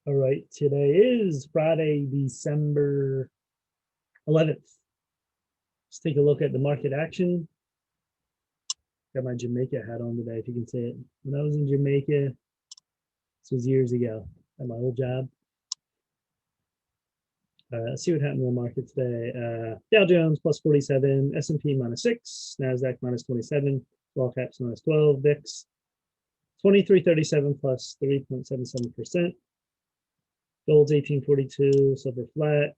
All right, today is Friday, December 11th. Let's take a look at the market action. Got my Jamaica hat on today, if you can see it. When I was in Jamaica, this was years ago at my old job. Let's see what happened in the market today. Dow Jones plus 47, S&P minus 6, NASDAQ minus 27, small caps minus 12, VIX 2337 plus 3.77%. Gold's 1842, silver flat,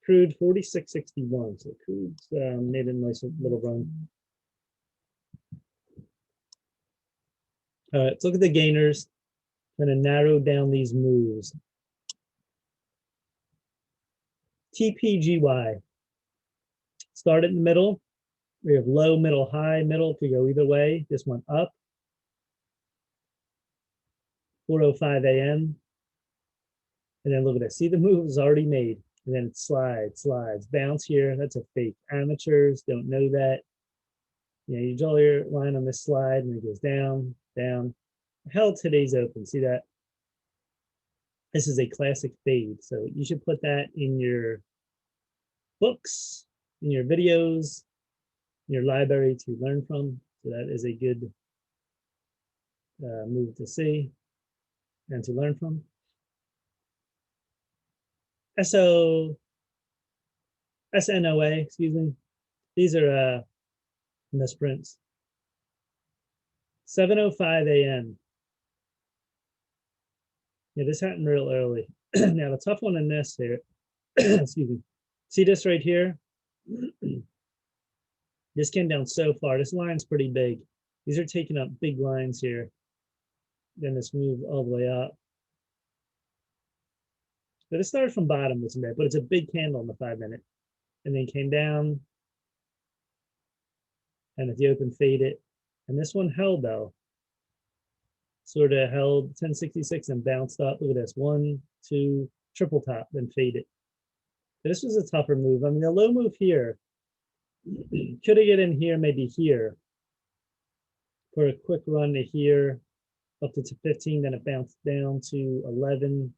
crude 46.61. So crude's made a nice little run. All right, let's look at the gainers. Kind of narrow down these moves. TPGY. Start in the middle. We have low, middle, high, middle. Could go either way. This one up. 4:05 a.m. And then look at this. See, the move is already made. And then it slides, bounce here. That's a fake. Amateurs don't know that. You draw your line on this slide and it goes down, down. Held today's open. See that? This is a classic fade. So you should put that in your books, in your videos, in your library to learn from. So that is a good move to see and to learn from. SNOA, excuse me. These are misprints. 7:05 a.m. Yeah, this happened real early. Now the tough one in this here, excuse me. See this right here? This came down so far. This line's pretty big. These are taking up big lines here. Then this moved all the way up. But it started from bottom, wasn't it? But it's a big candle in the 5-minute. And then came down. And at the open, faded. And this one held, though. Sort of held 1066 and bounced up. Look at this. 1, 2, triple top, then faded. But this was a tougher move. I mean, the low move here, could have get in here, maybe here, for a quick run to here, up to 15, then it bounced down to 11.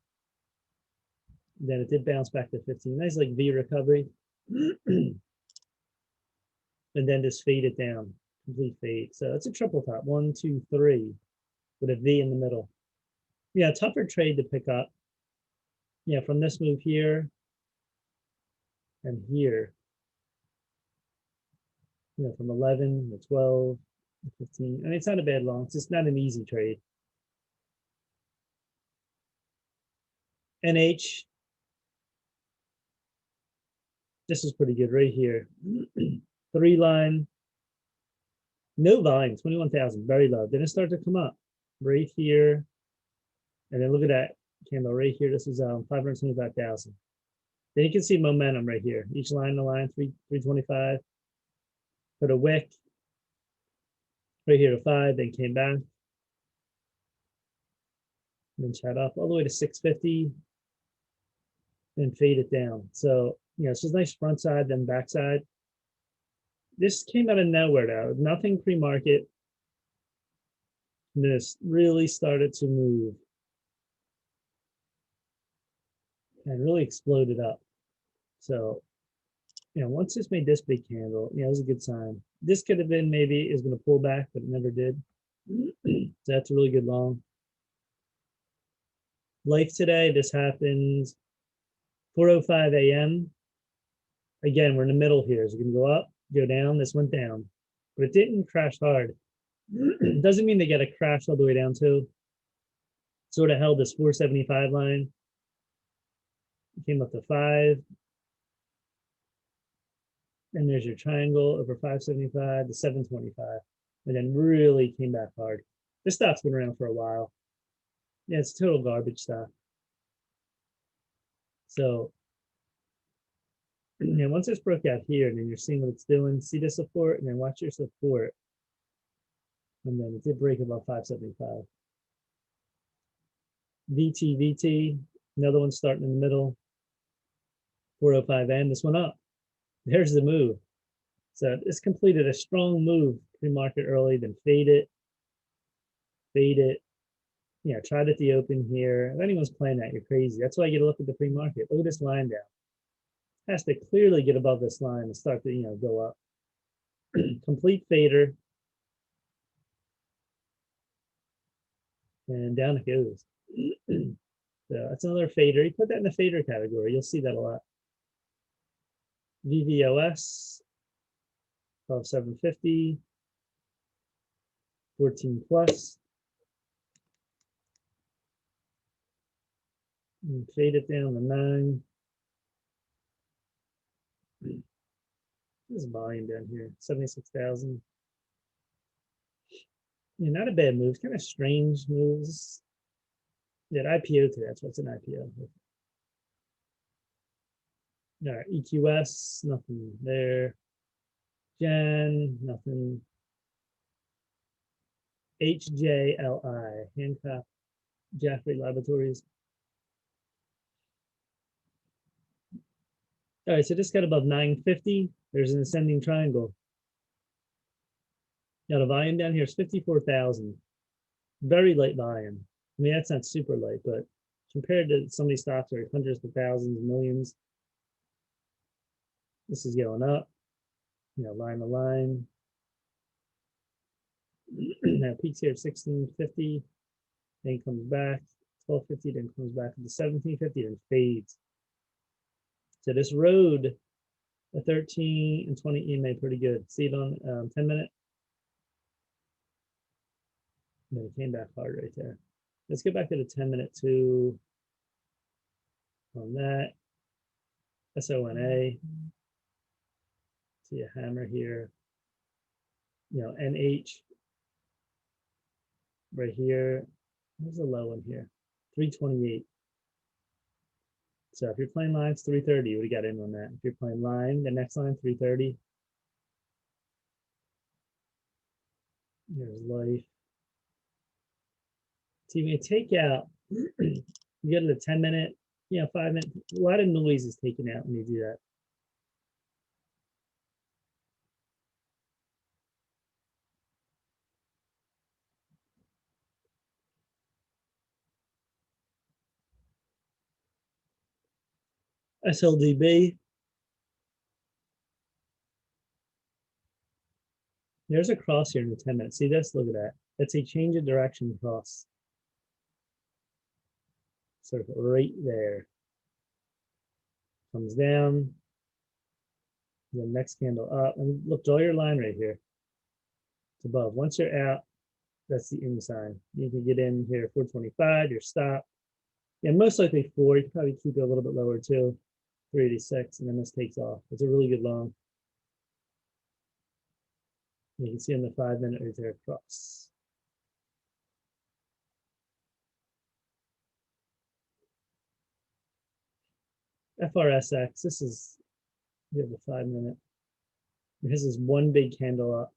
Then it did bounce back to 15. Nice like V recovery. And then just fade it down, complete fade. So it's a triple top, 1, 2, 3, with a V in the middle. Yeah, tougher trade to pick up. Yeah, from this move here and here. From 11 to 12 to 15. I mean, it's not a bad long. It's just not an easy trade. NH. This is pretty good right here. 3 line. No volume, 21,000, very low. Then it started to come up right here. And then look at that candle right here. This is 525,000. Then you can see momentum right here. Each line to line, 325. Put a wick right here to 5, then came back. And then shot up all the way to 650. And fade it down. So, it's just nice front side, then back side. This came out of nowhere though, nothing pre-market. This really started to move and really exploded up. So, once this made this big candle, it was a good sign. This could have been maybe is going to pull back, but it never did. So that's a really good long. Life today, this happens 4:05 a.m. Again, we're in the middle here. Is it going to go up, go down? This went down, but it didn't crash hard. Doesn't mean they get a crash all the way down to. Sort of held this 475 line. Came up to 5. And there's your triangle over 575 to 725. And then really came back hard. This stock's been around for a while. Yeah, it's total garbage stock. So, once this broke out here, and then you're seeing what it's doing, see the support, and then watch your support. And then it did break above 575. VT, another one starting in the middle. 4:05 this one up. There's the move. So this completed a strong move pre-market early, then fade it, Yeah, tried at the open here. If anyone's playing that, you're crazy. That's why you get to look at the pre-market. Look at this line down. Has to clearly get above this line and start to, go up. Complete fader. And down it goes. So that's another fader. You put that in the fader category. You'll see that a lot. VVOS of 750, 14 plus. And fade it down to 9. There's volume down here, 76,000. Yeah, not a bad move. Kind of strange moves. That IPO today. That's what's an IPO. All right, EQS, nothing there. Gen, nothing. HJLI, Hancock Jaffrey Laboratories. All right, so just got above 950. There's an ascending triangle. Now the volume down here is 54,000. Very light volume. I mean, that's not super light, but compared to some of these stocks are hundreds of thousands, millions. This is going up. Line to line. Now peaks here at 1650, then comes back 1250, then comes back to 1750 and fades. So this rode a 13 and 20 EMA pretty good. See it on 10 minute. Then it came back hard right there. Let's get back to the 10 minute too. On that. SONA. See a hammer here. NH right here. There's a low one here. 328. So if you're playing lines, 330, you would have got in on that. If you're playing line, the next line, 330. There's life. So you may take out, you go to the 10 minute, 5 minute, a lot of noise is taken out when you do that. SLDB. There's a cross here in the 10 minutes. See this? Look at that. That's a change of direction cross. Sort of right there. Comes down. The next candle up. And look, draw your line right here. It's above. Once you're out, that's the in sign. You can get in here 425, your stop. Yeah, most likely 4. You can probably keep it a little bit lower too. 386, and then this takes off. It's a really good long. You can see on the 5 minute right there cross. FRSX, this is, you have the 5 minute. This is one big candle up,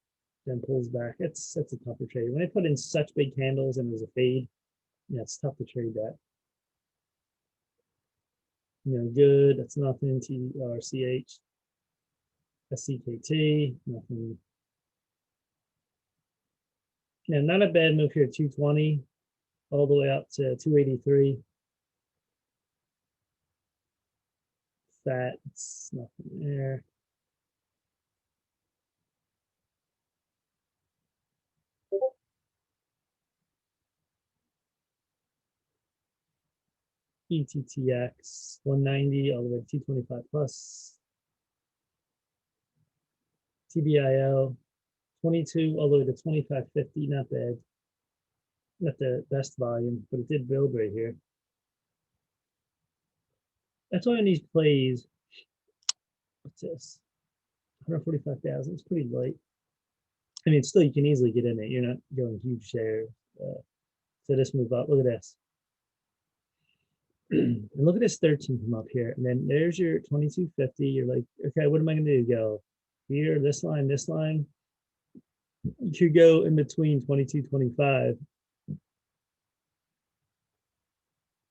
then pulls back. That's a tougher trade. When they put in such big candles and there's a fade, it's tough to trade that. Good, that's nothing. TRCH, SCKT, nothing. Not a bad move here, 220, all the way up to 283. That's nothing there. ETTX 190 all the way to 225 plus. TBIO 22 all the way to 2550, not bad. Not the best volume, but it did build right here. That's why in these plays, what's this? 145,000. It's pretty light. I mean, still, you can easily get in it. You're not going huge shares. So this move up. Look at this. And look at this 13 come up here. And then there's your 2250. You're like, okay, what am I going to do? Go here, this line, this line. You could go in between 2225.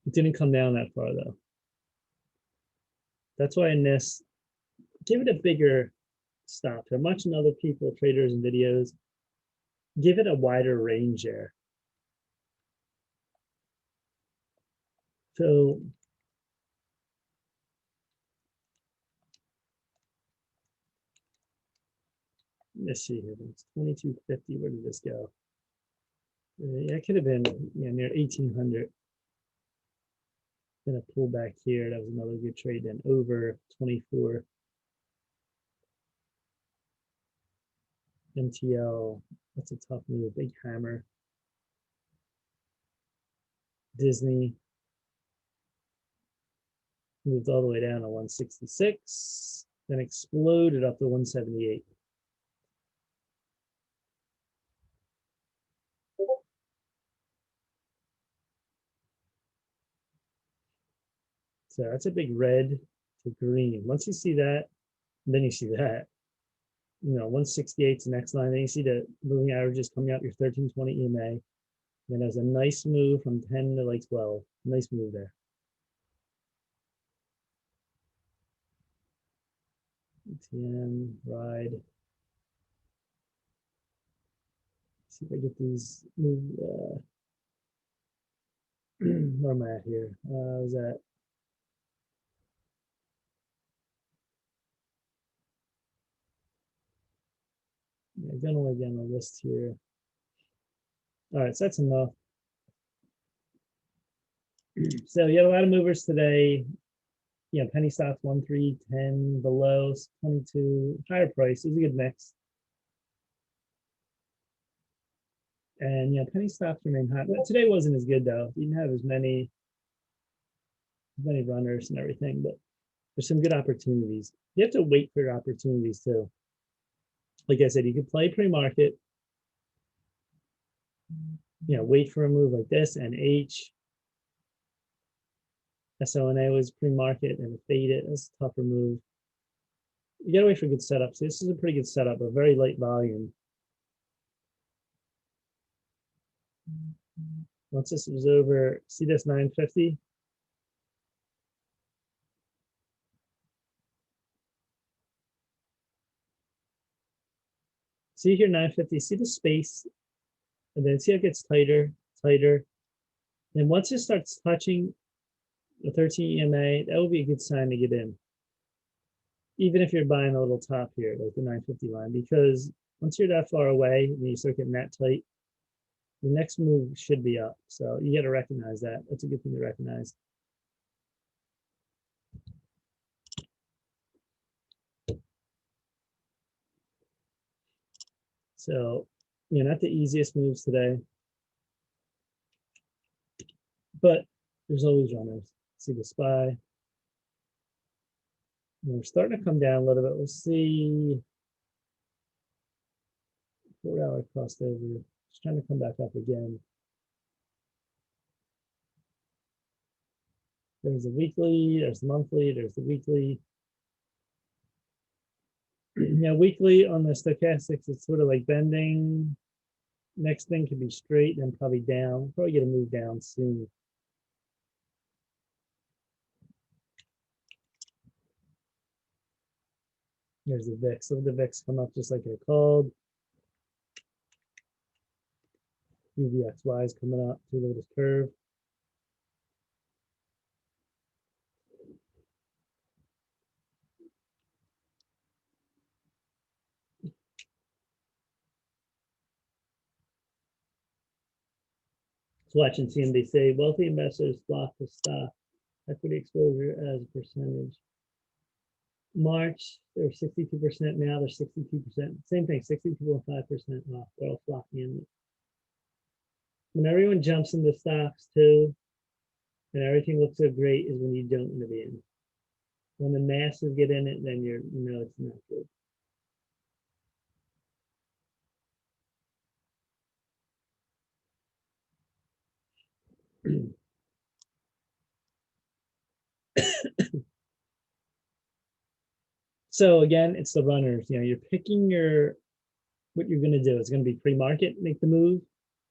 It didn't come down that far, though. That's why in this, give it a bigger stop. I'm watching other people, traders and videos, give it a wider range there. So let's see here. It's 2250. Where did this go? Yeah, it could have been near 1800. Then a pullback here. That was another good trade. Then over 24. MTL. That's a tough move. Big hammer. Disney moved all the way down to 166. Then exploded up to 178. So that's a big red to green. Once you see that, then you see that. 168 is the next line. Then you see the moving averages coming out your 1320 EMA. Then there's a nice move from 10 to like 12. Nice move there. ETN, ride. See if I get these move. Where am I at here? Was that generally again a list here. All right, so that's enough. So you have a lot of movers today. Penny stocks 1310 below 22 higher price. It was a good mix. And penny stocks remain high. But today wasn't as good though. You didn't have as many runners and everything, but there's some good opportunities. You have to wait for your opportunities too. Like I said, you could play pre-market, wait for a move like this, and H. SONA was pre-market and fade it. That's a tougher move. You gotta wait for good setups. This is a pretty good setup, but very light volume. Once this was over, see this 950? See here 950, see the space, and then see how it gets tighter, tighter. Then once it starts touching the 13 EMA, that will be a good sign to get in. Even if you're buying a little top here, like the 950 line, because once you're that far away and you start getting that tight, the next move should be up. So you got to recognize that. That's a good thing to recognize. So, not the easiest moves today, but there's always runners. See the SPY. We're starting to come down a little bit. We'll see. $4 crossed over. Just trying to come back up again. There's the weekly, there's the monthly, there's the weekly. Weekly on the stochastics, it's sort of like bending. Next thing could be straight, then probably down. Probably get a move down soon. There's the VIX. So the VIX come up just like they're called. UVXY is coming up to this curve. Watching CNBC, wealthy investors flock to stock equity exposure as a percentage. March, they're 62%. Now they're 62%. Same thing, 62.5% off. They're all flocking in. When everyone jumps into stocks too, and everything looks so great, is when you don't want to be in. When the masses get in it, then it's not good. So again, it's the runners. You're picking what you're going to do. It's going to be pre-market, make the move,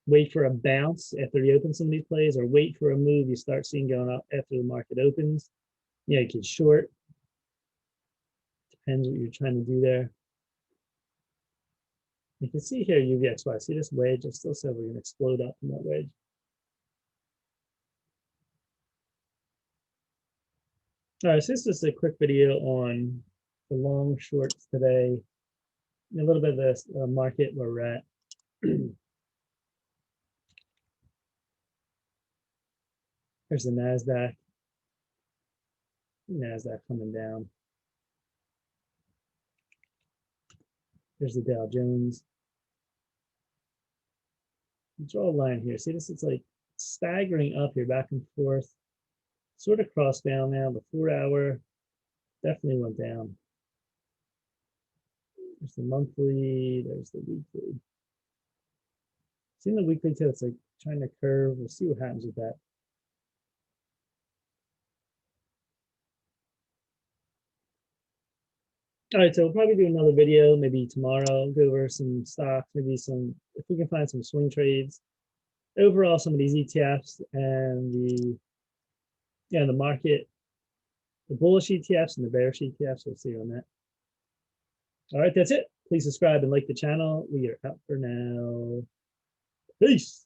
wait for a bounce after you open some of these plays, or wait for a move you start seeing going up after the market opens. You can short. Depends what you're trying to do there. You can see here UVXY. See this wedge? I still said we're going to explode up from that wedge. All right, so this is a quick video on the long shorts today. A little bit of this market where we're at. There's the NASDAQ. NASDAQ coming down. There's the Dow Jones. Draw a line here. See, this is like staggering up here, back and forth. Sort of crossed down now. The 4 hour definitely went down. There's the monthly, there's the weekly. Seeing the weekly too, it's like trying to curve. We'll see what happens with that. All right, so we'll probably do another video maybe tomorrow, go over some stocks, maybe some, if we can find some swing trades. Overall, some of these ETFs and the market, the bullish ETFs and the bearish ETFs, we'll see on that. All right, that's it. Please subscribe and like the channel. We are out for now. Peace.